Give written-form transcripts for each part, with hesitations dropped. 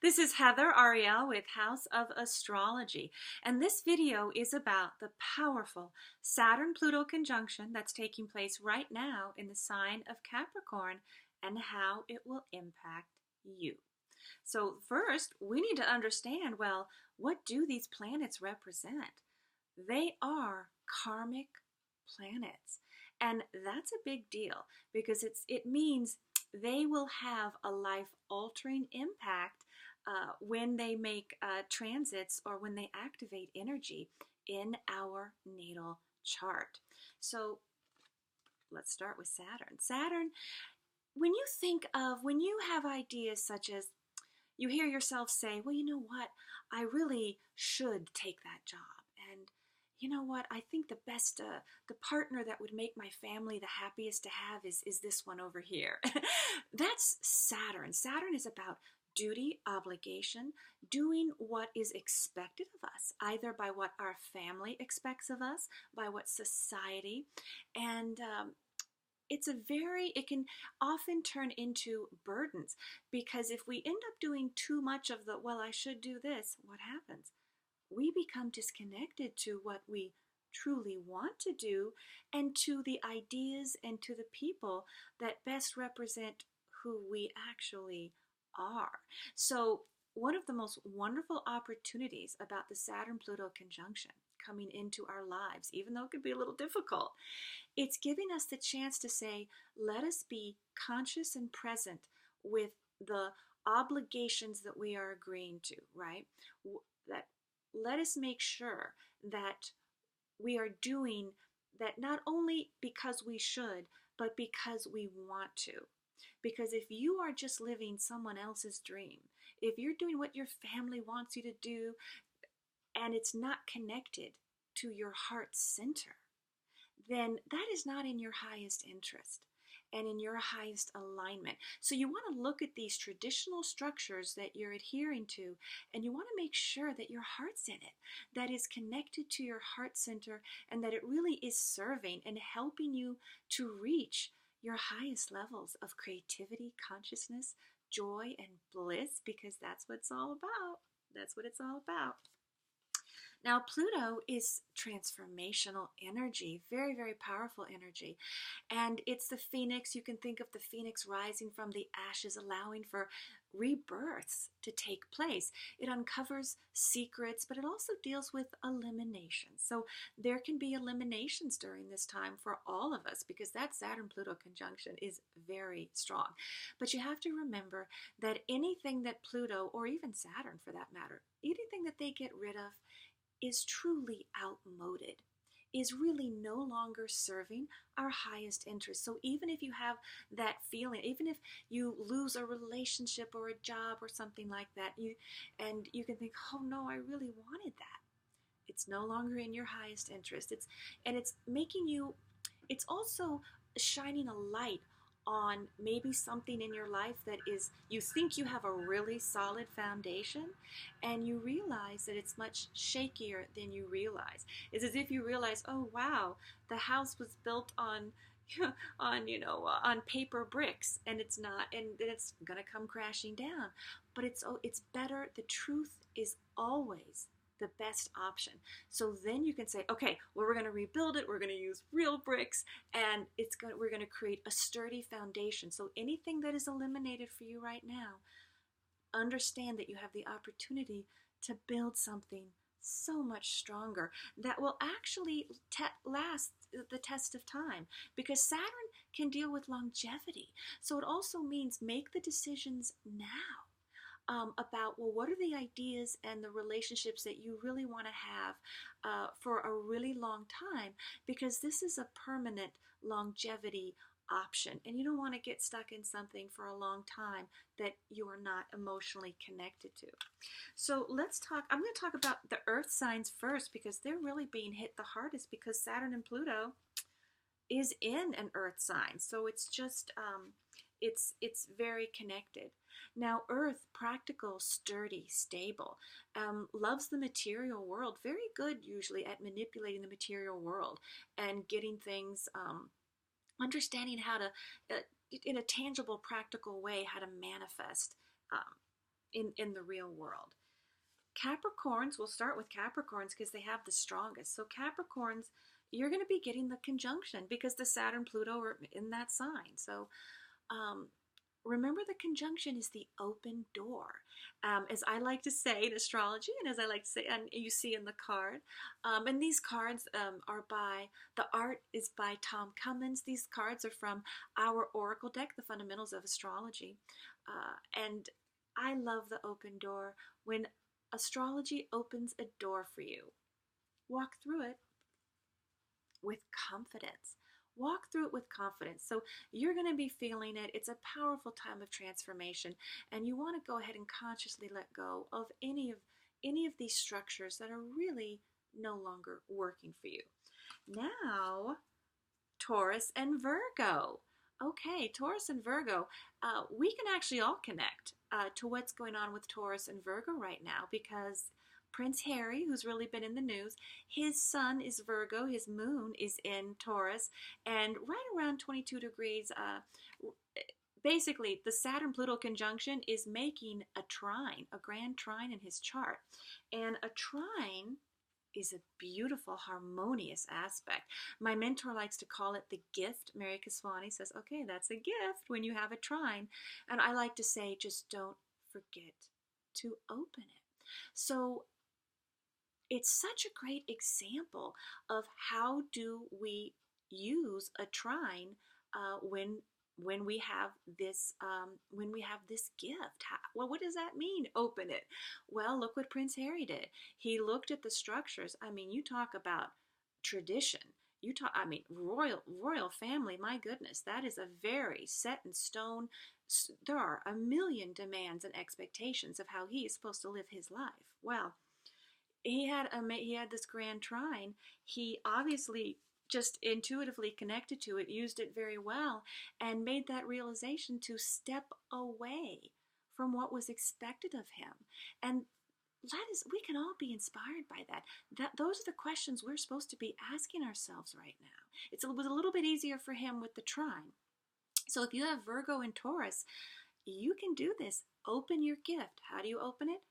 This is Heather Arielle with House of Astrology, and this video is about the powerful Saturn-Pluto conjunction that's taking place right now in the sign of Capricorn and how it will impact you. So first, we need to understand, well, what do these planets represent? They are karmic planets, and that's a big deal because it means they will have a life-altering impact when they make transits or when they activate energy in our natal chart. So let's start with Saturn. Saturn, when you have ideas such as you hear yourself say, well, you know what, I really should take that job. And you know what, I think the partner that would make my family the happiest to have is this one over here. That's Saturn. Saturn is about duty, obligation, doing what is expected of us, either by what our family expects of us, by what society, and it can often turn into burdens, because if we end up doing too much of the, well, I should do this, what happens? We become disconnected to what we truly want to do and to the ideas and to the people that best represent who we actually are. So one of the most wonderful opportunities about the Saturn-Pluto conjunction coming into our lives, even though it could be a little difficult, it's giving us the chance to say, let us be conscious and present with the obligations that we are agreeing to, right? That let us make sure that we are doing that not only because we should, but because we want to. Because if you are just living someone else's dream, if you're doing what your family wants you to do, and it's not connected to your heart center, then that is not in your highest interest and in your highest alignment. So you want to look at these traditional structures that you're adhering to, and you want to make sure that your heart's in it, that is connected to your heart center, and that it really is serving and helping you to reach your highest levels of creativity, consciousness, joy, and bliss, because that's what it's all about. That's what it's all about. Now, Pluto is transformational energy, very, very powerful energy. And it's the phoenix. You can think of the phoenix rising from the ashes, allowing for rebirths to take place. It uncovers secrets, but it also deals with elimination. So there can be eliminations during this time for all of us, because that Saturn-Pluto conjunction is very strong. But you have to remember that anything that Pluto, or even Saturn for that matter, anything that they get rid of is truly outmoded, is really no longer serving our highest interest. So even if you have that feeling, even if you lose a relationship or a job or something like that, you can think, oh no, I really wanted that. It's no longer in your highest interest. It's making you, it's also shining a light on maybe something in your life that is, you think you have a really solid foundation, and you realize that it's much shakier than you realize. It's as if you realize, oh wow, the house was built on on paper bricks, and it's not, and then it's gonna come crashing down. But it's better. The truth is always the best option. So then you can say, okay, well, we're going to rebuild it. We're going to use real bricks, and we're going to create a sturdy foundation. So anything that is eliminated for you right now, understand that you have the opportunity to build something so much stronger that will actually last the test of time, because Saturn can deal with longevity. So it also means make the decisions now. About, well, what are the ideas and the relationships that you really want to have for a really long time, because this is a permanent longevity option, and you don't want to get stuck in something for a long time that you are not emotionally connected to. So I'm going to talk about the earth signs first, because they're really being hit the hardest, because Saturn and Pluto is in an earth sign. So it's just it's very connected. Now, Earth, practical, sturdy, stable, loves the material world, very good usually at manipulating the material world and getting things, understanding how to, in a tangible, practical way, how to manifest in the real world. Capricorns, we'll start with Capricorns because they have the strongest. So Capricorns, you're going to be getting the conjunction because the Saturn Pluto are in that sign. So remember, the conjunction is the open door. As I like to say in astrology, and as I like to say, and you see in the card, and these cards are by, the art is by Tom Cummins. These cards are from our Oracle deck, the Fundamentals of Astrology. And I love the open door. When astrology opens a door for you, walk through it with confidence. Walk through it with confidence. So you're going to be feeling it. It's a powerful time of transformation, and you want to go ahead and consciously let go of any of these structures that are really no longer working for you. Now, Taurus and Virgo. Okay, Taurus and Virgo, we can actually all connect to what's going on with Taurus and Virgo right now, because Prince Harry, who's really been in the news, his sun is Virgo, his moon is in Taurus, and right around 22 degrees, basically the Saturn-Pluto conjunction is making a trine, a grand trine in his chart. And a trine is a beautiful, harmonious aspect. My mentor likes to call it the gift. Mary Kaswani says, okay, that's a gift when you have a trine. And I like to say, just don't forget to open it. So it's such a great example of how do we use a trine when we have this gift. Well, what does that mean? Open it. Well, look what Prince Harry did. He looked at the structures. I mean, you talk about tradition. Royal family. My goodness, that is a very set in stone. There are a million demands and expectations of how he is supposed to live his life. Well, he had this grand trine. He obviously just intuitively connected to it, used it very well, and made that realization to step away from what was expected of him. And we can all be inspired by that. Those are the questions we're supposed to be asking ourselves right now. It was a little bit easier for him with the trine. So if you have Virgo and Taurus, you can do this. Open your gift. How do you open it?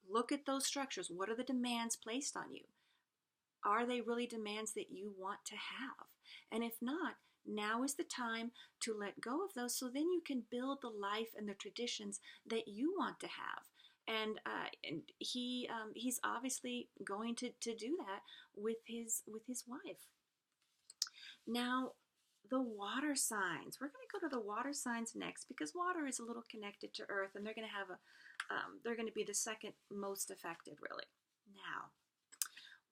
Look at those structures. What are the demands placed on you? Are they really demands that you want to have? And if not, now is the time to let go of those, so then you can build the life and the traditions that you want to have. And he's obviously going to do that with his wife. Now, the water signs. We're going to go to the water signs next, because water is a little connected to Earth, and they're going to have they're going to be the second most affected, really. Now,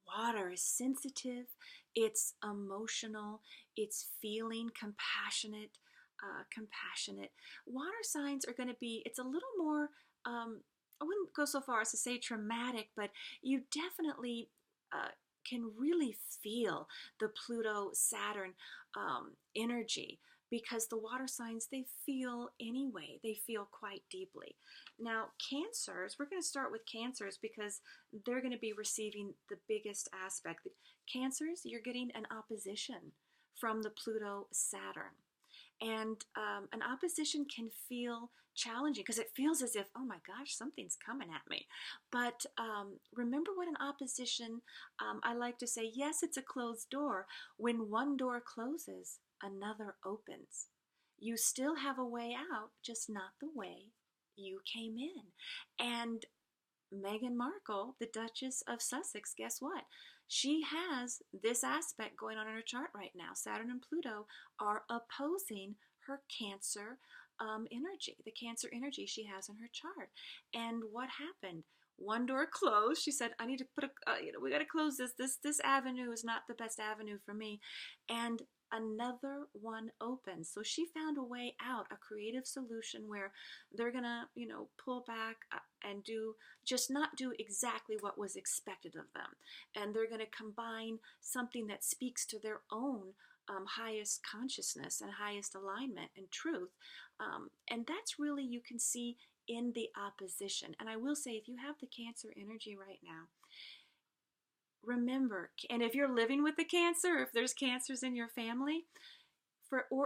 water is sensitive, it's emotional, it's feeling, compassionate. Water signs are going to be, it's a little more, I wouldn't go so far as to say traumatic, but you definitely can really feel the Pluto-Saturn energy, because the water signs, they feel anyway. They feel quite deeply. Now, Cancers, we're going to start with Cancers because they're going to be receiving the biggest aspect. Cancers, you're getting an opposition from the Pluto-Saturn. And an opposition can feel challenging because it feels as if, oh my gosh, something's coming at me. But remember what an opposition, I like to say, yes, it's a closed door. When one door closes, another opens. You still have a way out, just not the way you came in. And Meghan Markle, the Duchess of Sussex, guess what? She has this aspect going on in her chart right now. Saturn and Pluto are opposing her Cancer energy, the Cancer energy she has in her chart. And what happened? One door closed. She said, I need to put we got to close this. This avenue is not the best avenue for me. And another one opens. So she found a way out, a creative solution where they're going to, pull back and not do exactly what was expected of them. And they're going to combine something that speaks to their own highest consciousness and highest alignment and truth. And that's really, you can see in the opposition. And I will say, if you have the Cancer energy right now, remember, and if you're living with the Cancer, if there's Cancers in your family,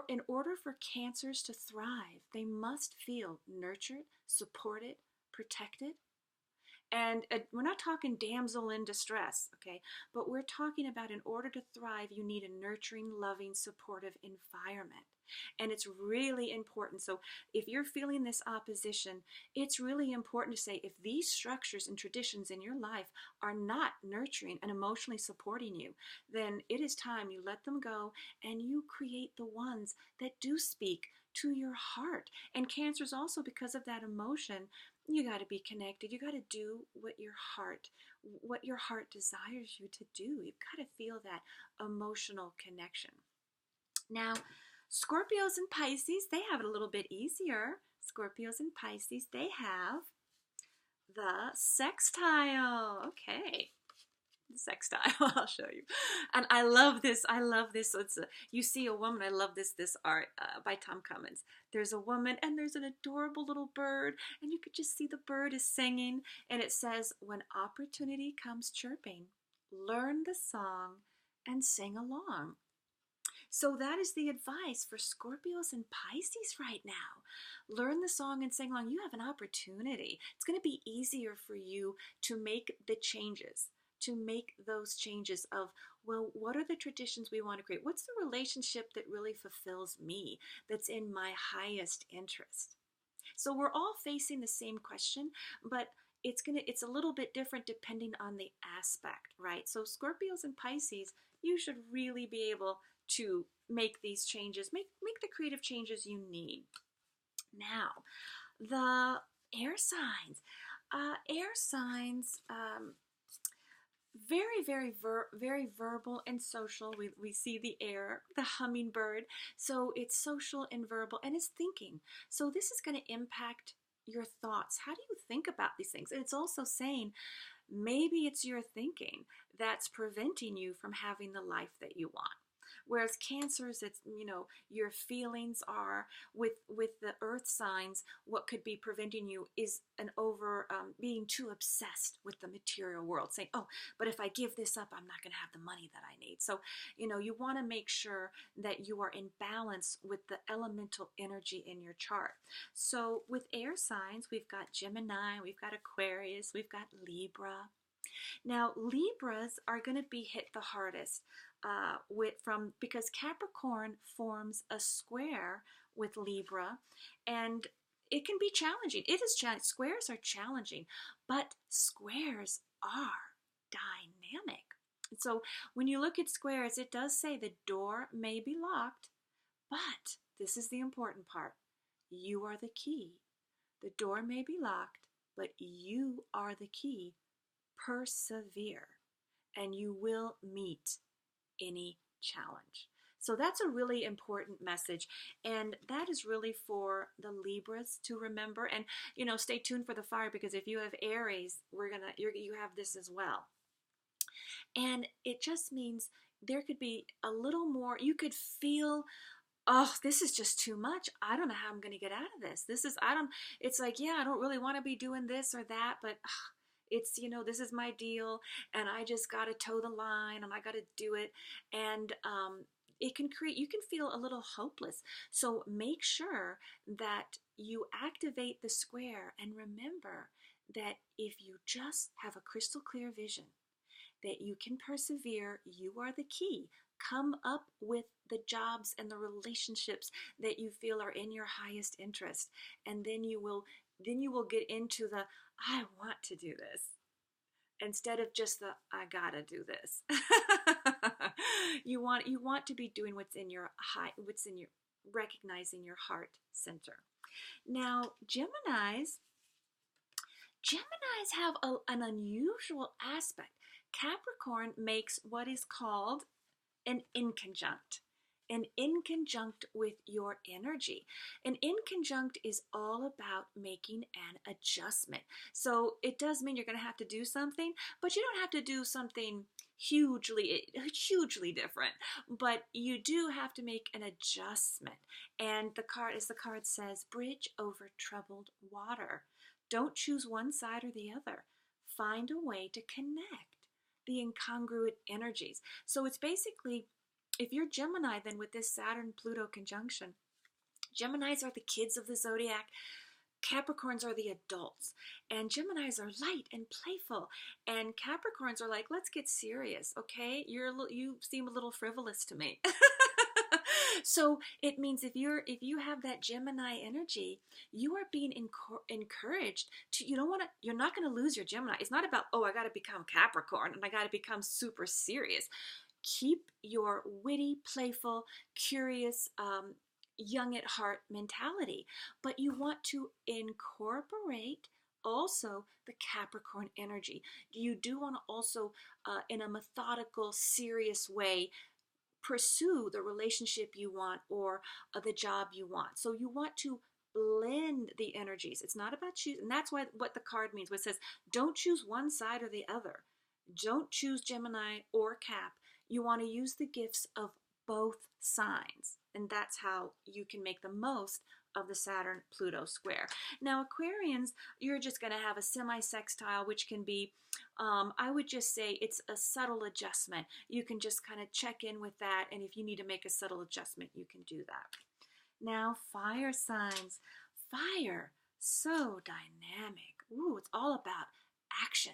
in order for Cancers to thrive, they must feel nurtured, supported, protected. And we're not talking damsel in distress, okay? But we're talking about in order to thrive, you need a nurturing, loving, supportive environment. And it's really important. So if you're feeling this opposition, it's really important to say if these structures and traditions in your life are not nurturing and emotionally supporting you, then it is time you let them go and you create the ones that do speak to your heart. And Cancer is also, because of that emotion, you got to be connected. You got to do what your heart desires you to do. You've got to feel that emotional connection. Now, Scorpios and Pisces, they have it a little bit easier. Scorpios and Pisces, they have the sextile. Okay. Sextile. I'll show you. And I love this. So you see a woman. I love this art by Tom Cummins. There's a woman and there's an adorable little bird, and you could just see the bird is singing, and it says, "When opportunity comes chirping, learn the song and sing along." So that is the advice for Scorpios and Pisces right now. Learn the song and sing along. You have an opportunity. It's going to be easier for you to make the changes, to make those changes of, well, what are the traditions we want to create? What's the relationship that really fulfills me, that's in my highest interest? So we're all facing the same question, but it's a little bit different depending on the aspect, right? So Scorpios and Pisces, you should really be able to make these changes, make the creative changes you need. Now, the air signs. Very verbal and social. We see the air, the hummingbird. So it's social and verbal, and it's thinking. So this is going to impact your thoughts. How do you think about these things? And it's also saying, maybe it's your thinking that's preventing you from having the life that you want. Whereas Cancers, it's, your feelings are with the earth signs. What could be preventing you is being too obsessed with the material world, saying, oh, but if I give this up, I'm not going to have the money that I need. So, you want to make sure that you are in balance with the elemental energy in your chart. So with air signs, we've got Gemini, we've got Aquarius, we've got Libra. Now, Libras are going to be hit the hardest because Capricorn forms a square with Libra, and it can be challenging. It is challenging. Squares are challenging, but squares are dynamic. So when you look at squares, it does say the door may be locked, but this is the important part. You are the key. The door may be locked, but you are the key. Persevere, and you will meet any challenge. So that's a really important message, and that is really for the Libras to remember. And stay tuned for the fire, because if you have Aries, you have this as well. And it just means there could be a little more. You could feel, oh, this is just too much. I don't know how I'm going to get out of this. It's like, yeah, I don't really want to be doing this or that, but it's, this is my deal, and I just got to toe the line, and I got to do it. And you can feel a little hopeless. So make sure that you activate the square, and remember that if you just have a crystal clear vision, that you can persevere, you are the key. Come up with the jobs and the relationships that you feel are in your highest interest, and then you will get into the I want to do this, instead of just the I gotta do this. You want to be doing what's in your recognizing your heart center. Now, Geminis have an unusual aspect. Capricorn makes what is called an inconjunct with your energy. An inconjunct is all about making an adjustment. So it does mean you're going to have to do something, but you don't have to do something hugely different, but you do have to make an adjustment. And as the card says, bridge over troubled water. Don't choose one side or the other. Find a way to connect the incongruent energies. So it's basically, if you're Gemini, then with this Saturn-Pluto conjunction, Geminis are the kids of the zodiac. Capricorns are the adults, and Geminis are light and playful, and Capricorns are like, let's get serious, okay? You seem a little frivolous to me. So it means if you have that Gemini energy, you are being encouraged to, you're not going to lose your Gemini. It's not about, oh, I got to become Capricorn and I got to become super serious. Keep your witty, playful, curious, young at heart mentality, but you want to incorporate also the Capricorn energy. You do want to also, in a methodical, serious way, pursue the relationship you want or the job you want. So you want to blend the energies. It's not about choosing, and that's what the card means, what it says, don't choose one side or the other. Don't choose Gemini or Cap. You want to use the gifts of both signs, and that's how you can make the most of the Saturn-Pluto square. Now, Aquarians, you're just going to have a semi-sextile, which can be, I would just say it's a subtle adjustment. You can just kind of check in with that, and if you need to make a subtle adjustment, you can do that. Now, fire signs. Fire, so dynamic. Ooh, it's all about action.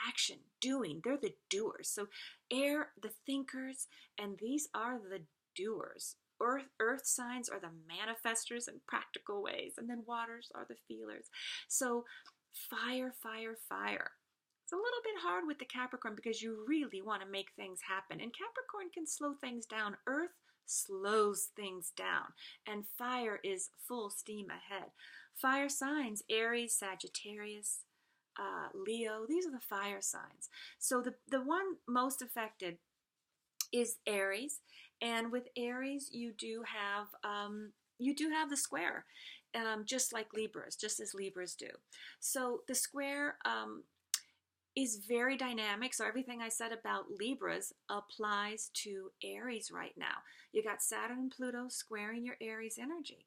Action, doing. They're the doers. So air, the thinkers, and these are the doers. Earth signs are the manifestors in practical ways, and then waters are the feelers. So fire, fire, fire. It's a little bit hard with the Capricorn because you really want to make things happen, and Capricorn can slow things down. Earth slows things down, and fire is full steam ahead. Fire signs, Aries, Sagittarius, Leo, these are the fire signs. So the one most affected is Aries, and with Aries you do have the square, just like Libras, just as Libras do. So the square is very dynamic. So everything I said about Libras applies to Aries right now. You got Saturn and Pluto squaring your Aries energy,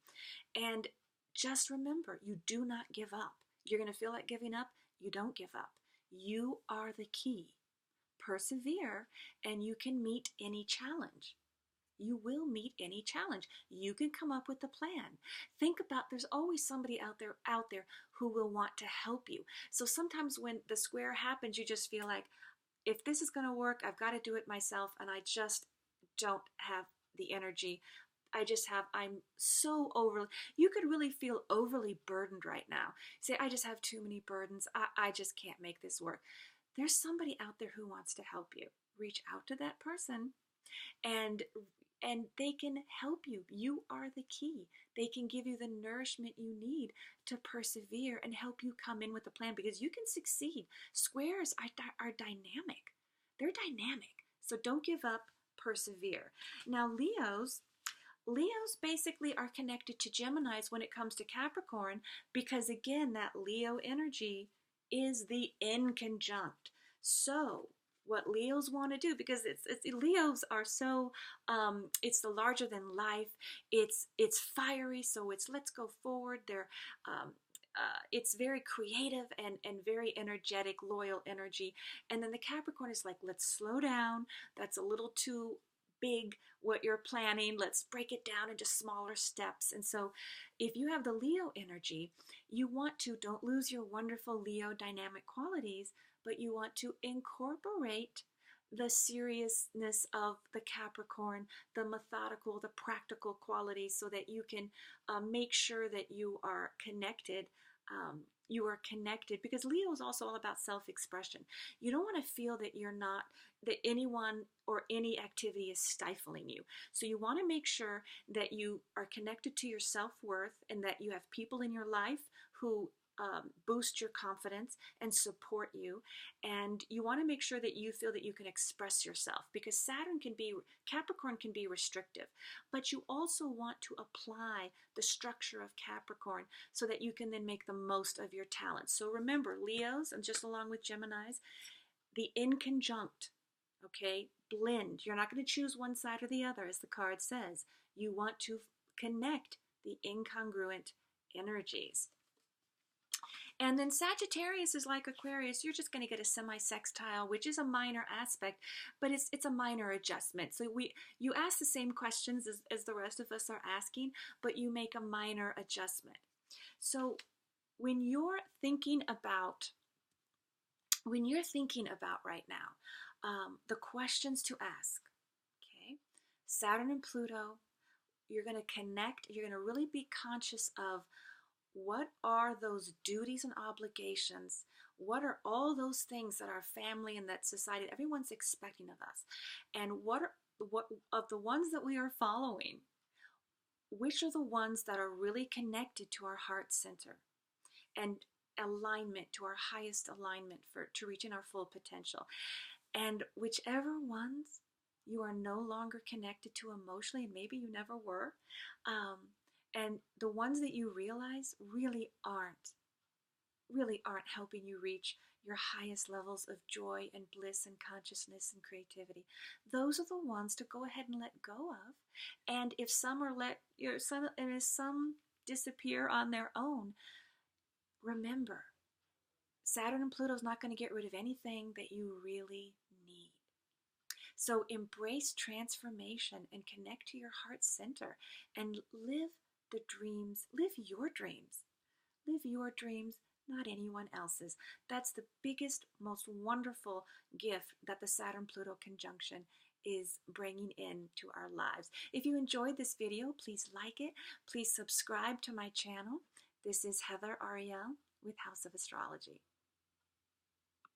and just remember, you do not give up. You're going to feel like giving up. You don't give up. You are the key. Persevere, and you can meet any challenge. You will meet any challenge. You can come up with a plan. Think about, there's always somebody out there who will want to help you. So sometimes when the square happens, you just feel like, if this is going to work, I've got to do it myself, and I just don't have the energy. I'm so you could really feel overly burdened right now. Say, I just have too many burdens. I just can't make this work. There's somebody out there who wants to help you. Reach out to that person, and they can help you. You are the key. They can give you the nourishment you need to persevere and help you come in with a plan, because you can succeed. Squares are dynamic. They're dynamic. So don't give up, persevere. Now, Leos basically are connected to Geminis when it comes to Capricorn, because again, that Leo energy is the inconjunct. So what Leos want to do, because Leos are so, it's the larger than life, it's fiery, so it's let's go forward. It's very creative and very energetic, loyal energy. And then the Capricorn is like, let's slow down. That's a little too big what you're planning. Let's break it down into smaller steps. And so if you have the Leo energy, you want to, don't lose your wonderful Leo dynamic qualities, but you want to incorporate the seriousness of the Capricorn, the methodical, the practical qualities, so that you can make sure that you are connected. You are connected, because Leo is also all about self-expression. You don't want to feel that that anyone or any activity is stifling you. So you want to make sure that you are connected to your self-worth, and that you have people in your life who boost your confidence and support you. And you want to make sure that you feel that you can express yourself, because Capricorn can be restrictive, but you also want to apply the structure of Capricorn so that you can then make the most of your talents. So remember, Leos, and just along with Geminis, the inconjunct, okay, blend. You're not going to choose one side or the other, as the card says. You want to connect the incongruent energies. And then Sagittarius is like Aquarius. You're just going to get a semi-sextile, which is a minor aspect, but it's a minor adjustment. So you ask the same questions as the rest of us are asking, but you make a minor adjustment. So when you're thinking about right now, the questions to ask, okay? Saturn and Pluto, you're going to connect, you're going to really be conscious of what are those duties and obligations? What are all those things that our family and that society, everyone's expecting of us? And what of the ones that we are following, which are the ones that are really connected to our heart center and alignment, to our highest alignment to reaching our full potential? And whichever ones you are no longer connected to emotionally, and maybe you never were, and the ones that you realize really aren't helping you reach your highest levels of joy and bliss and consciousness and creativity, those are the ones to go ahead and let go of. And if some are if some disappear on their own, remember, Saturn and Pluto is not going to get rid of anything that you really need. So embrace transformation and connect to your heart center and live your dreams. Live your dreams, not anyone else's. That's the biggest, most wonderful gift that the Saturn-Pluto conjunction is bringing into our lives. If you enjoyed this video, please like it. Please subscribe to my channel. This is Heather Arielle with House of Astrology.